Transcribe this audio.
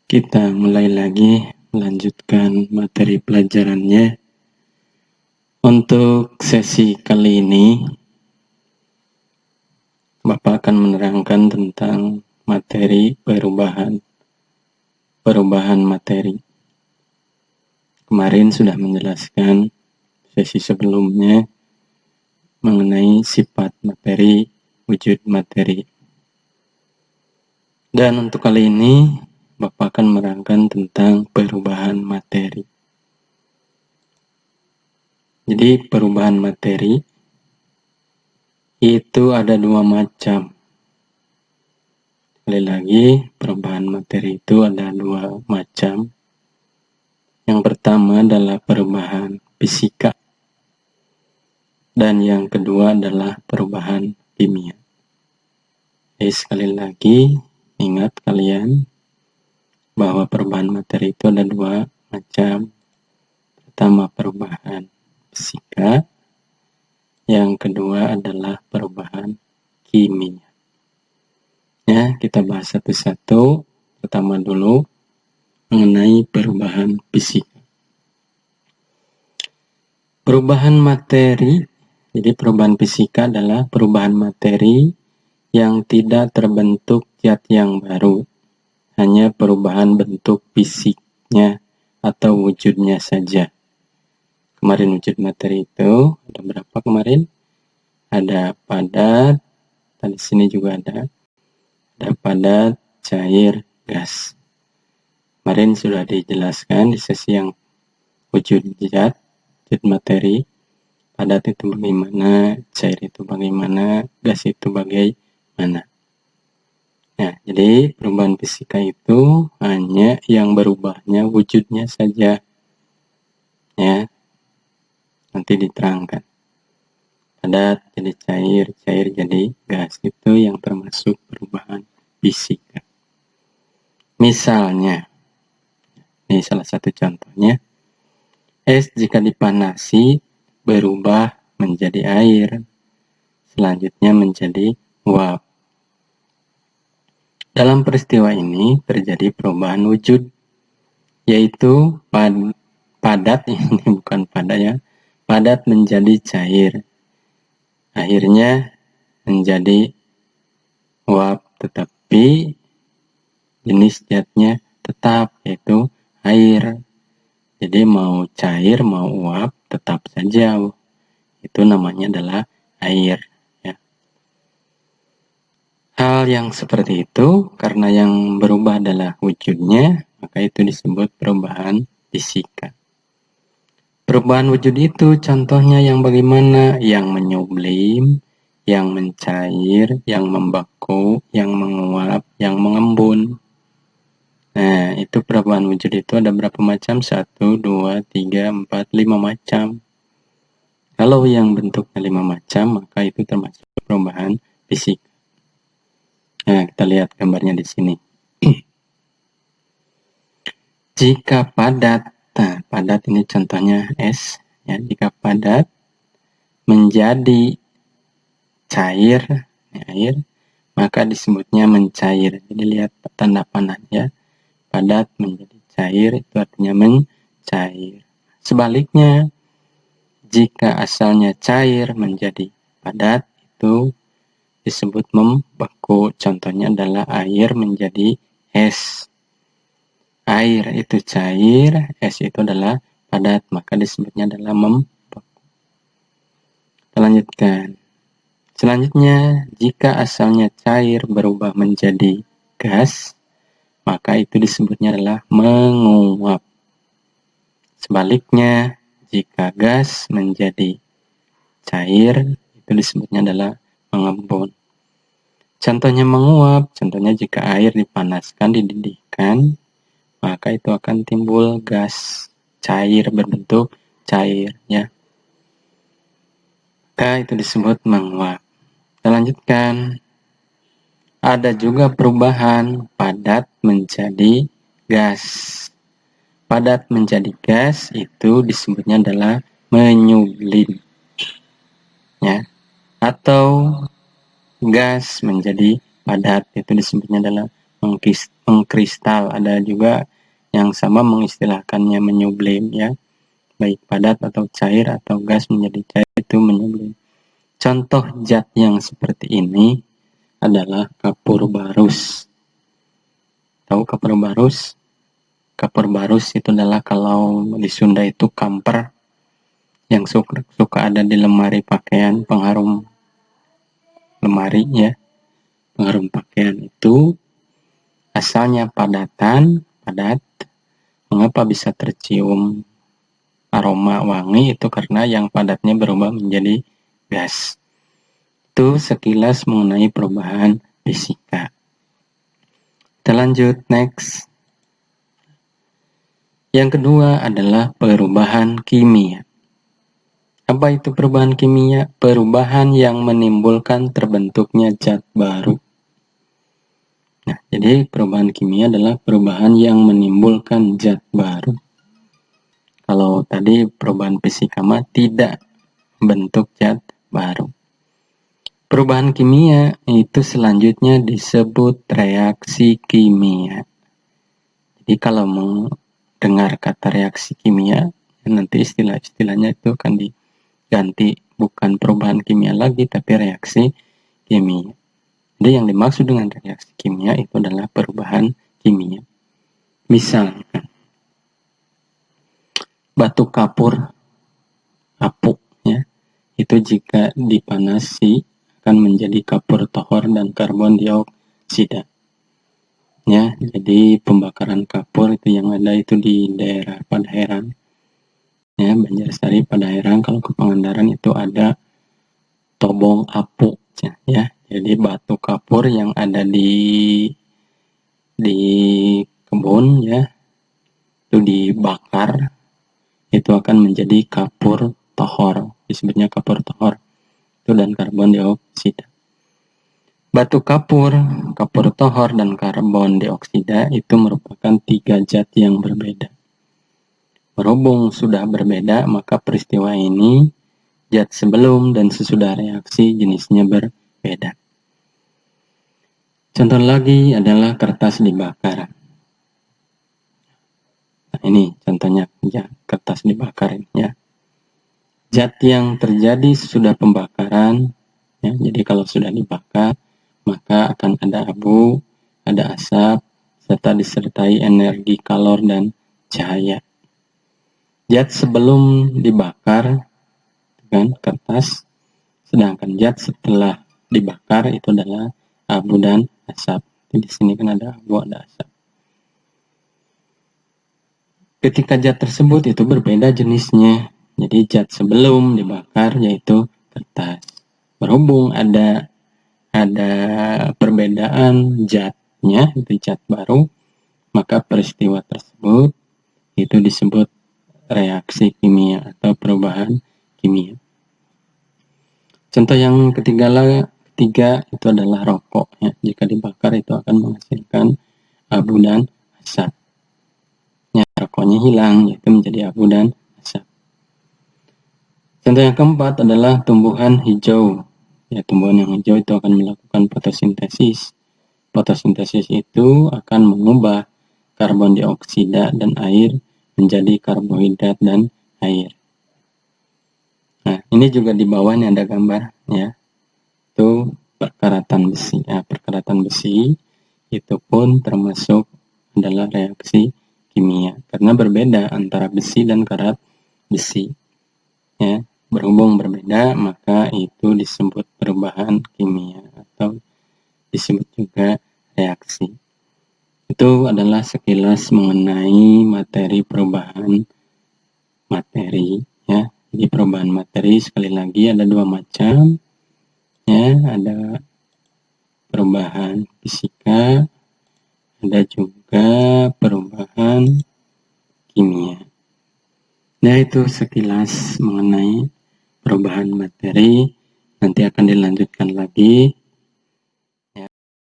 Kita mulai lagi melanjutkan materi pelajarannya. Untuk sesi kali ini, Bapak akan menerangkan tentang materi perubahan materi. Kemarin sudah menjelaskan sesi sebelumnya mengenai sifat materi, wujud materi. Dan untuk kali ini, Bapak akan menerangkan tentang perubahan materi. Jadi perubahan materi itu ada dua macam. Sekali lagi, perubahan materi itu ada dua macam. Yang pertama adalah perubahan fisika. Dan yang kedua adalah perubahan kimia. Sekali lagi, ingat kalian bahwa perubahan materi itu ada dua macam. Pertama perubahan fisika. Yang kedua adalah perubahan kimia. Ya, kita bahas satu-satu. Pertama dulu mengenai perubahan fisika. Perubahan materi, jadi perubahan fisika adalah perubahan materi yang tidak terbentuk zat yang baru, hanya perubahan bentuk fisiknya atau wujudnya saja. Kemarin wujud materi itu ada berapa kemarin? Ada padat, di sini juga ada padat, cair, gas. Kemarin sudah dijelaskan di sesi yang wujud zat, wujud materi, padat itu bagaimana, cair itu bagaimana, gas itu bagaimana. Nah, jadi perubahan fisika itu hanya yang berubahnya wujudnya saja. Ya, nanti diterangkan. Padat jadi cair, cair jadi gas, itu yang termasuk perubahan fisika. Misalnya, ini salah satu contohnya, es jika dipanasi berubah menjadi air, selanjutnya menjadi uap. Dalam peristiwa ini terjadi perubahan wujud, yaitu padat, ini bukan padat ya, padat menjadi cair, akhirnya menjadi uap, tetapi jenis zatnya tetap, yaitu air. Jadi mau cair mau uap tetap saja, itu namanya adalah air. Ya. Hal yang seperti itu karena yang berubah adalah wujudnya, maka itu disebut perubahan fisika. Perubahan wujud itu contohnya yang bagaimana? Yang menyublim, yang mencair, yang membeku, yang menguap, yang mengembun. Nah, itu perubahan wujud itu ada berapa macam? 1, 2, 3, 4, 5 macam. Kalau yang bentuknya 5 macam, maka itu termasuk perubahan fisika. Nah, kita lihat gambarnya di sini. Jika padat, nah padat ini contohnya es, ya, jika padat menjadi cair, ya, air, maka disebutnya mencair. Jadi lihat tanda panah ya, padat menjadi cair itu artinya mencair. Sebaliknya, jika asalnya cair menjadi padat itu disebut membeku. Contohnya adalah air menjadi es. Air itu cair, es itu adalah padat, maka disebutnya adalah membeku. Kita lanjutkan. Selanjutnya, jika asalnya cair berubah menjadi gas, maka itu disebutnya adalah menguap. Sebaliknya, jika gas menjadi cair, itu disebutnya adalah mengembun. Contohnya menguap, contohnya jika air dipanaskan, dididihkan, maka itu akan timbul gas cair berbentuk cair, ya. Maka itu disebut menguap. Kita lanjutkan. Ada juga perubahan padat menjadi gas. Padat menjadi gas itu disebutnya adalah menyublim, ya. Atau gas menjadi padat itu disebutnya adalah mengkristal. Ada juga yang sama mengistilahkannya menyublim ya, baik padat atau cair atau gas menjadi cair itu menyublim. Contoh zat yang seperti ini adalah kapur barus. Tahu kapur barus? Kapur barus itu adalah kalau di Sunda itu kamper yang suka ada di lemari pakaian, pengharum lemari ya. Pengharum pakaian itu asalnya padat. Mengapa bisa tercium aroma wangi? Itu karena yang padatnya berubah menjadi gas. Itu sekilas mengenai perubahan fisika. Kita lanjut, next. Yang kedua adalah perubahan kimia. Apa itu perubahan kimia? Perubahan yang menimbulkan terbentuknya zat baru. Nah, jadi perubahan kimia adalah perubahan yang menimbulkan zat baru. Kalau tadi perubahan fisika mah tidak bentuk zat baru. Perubahan kimia itu selanjutnya disebut reaksi kimia. Jadi kalau mendengar kata reaksi kimia, nanti istilah-istilahnya itu akan diganti, bukan perubahan kimia lagi, tapi reaksi kimia. Jadi yang dimaksud dengan reaksi kimia itu adalah perubahan kimia. Misalnya, batu kapur apuk ya, itu jika dipanasi akan menjadi kapur tohor dan karbon dioksida. Ya, jadi pembakaran kapur itu yang ada itu di daerah Padaherang. Ya, Banjarsari Padaherang. Kalau ke Pangandaran itu ada Tobong Apuk ya. Jadi batu kapur yang ada di kebun ya, itu dibakar, itu akan menjadi kapur tohor, disebutnya kapur tohor itu, dan karbon dioksida. Batu kapur tohor dan karbon dioksida itu merupakan 3 zat yang berbeda. Berhubung sudah berbeda, maka peristiwa ini zat sebelum dan sesudah reaksi jenisnya berbeda. Contoh lagi adalah kertas dibakar. Nah, ini contohnya ya, kertas dibakar ya. Zat yang terjadi sesudah pembakaran ya, jadi kalau sudah dibakar maka akan ada abu, ada asap, serta disertai energi kalor dan cahaya. Zat sebelum dibakar kan kertas, sedangkan zat setelah dibakar itu adalah abu dan asap. Di sini kan ada abu, ada asap. Ketika zat tersebut itu berbeda jenisnya. Jadi zat sebelum dibakar yaitu kertas. Berhubung ada perbedaan zatnya, itu zat baru, maka peristiwa tersebut itu disebut reaksi kimia atau perubahan kimia. Contoh yang ketiga itu adalah rokok ya. Jika dibakar itu akan menghasilkan abu dan asap. Ya, rokoknya hilang yaitu menjadi abu dan asap. Contoh yang keempat adalah tumbuhan hijau. Ya, tumbuhan yang hijau itu akan melakukan fotosintesis. Fotosintesis itu akan mengubah karbon dioksida dan air menjadi karbohidrat dan air. Nah, ini juga di bawahnya ada gambar ya. Itu perkaratan besi. Ya, perkaratan besi itu pun termasuk adalah reaksi kimia karena berbeda antara besi dan karat besi. Ya, berhubung berbeda maka itu disebut perubahan kimia atau disebut juga reaksi. Itu adalah sekilas mengenai materi perubahan materi ya. Jadi perubahan materi sekali lagi ada 2 macam ya, ada perubahan fisika, ada juga perubahan kimia. Nah, itu sekilas mengenai perubahan materi. Nanti akan dilanjutkan lagi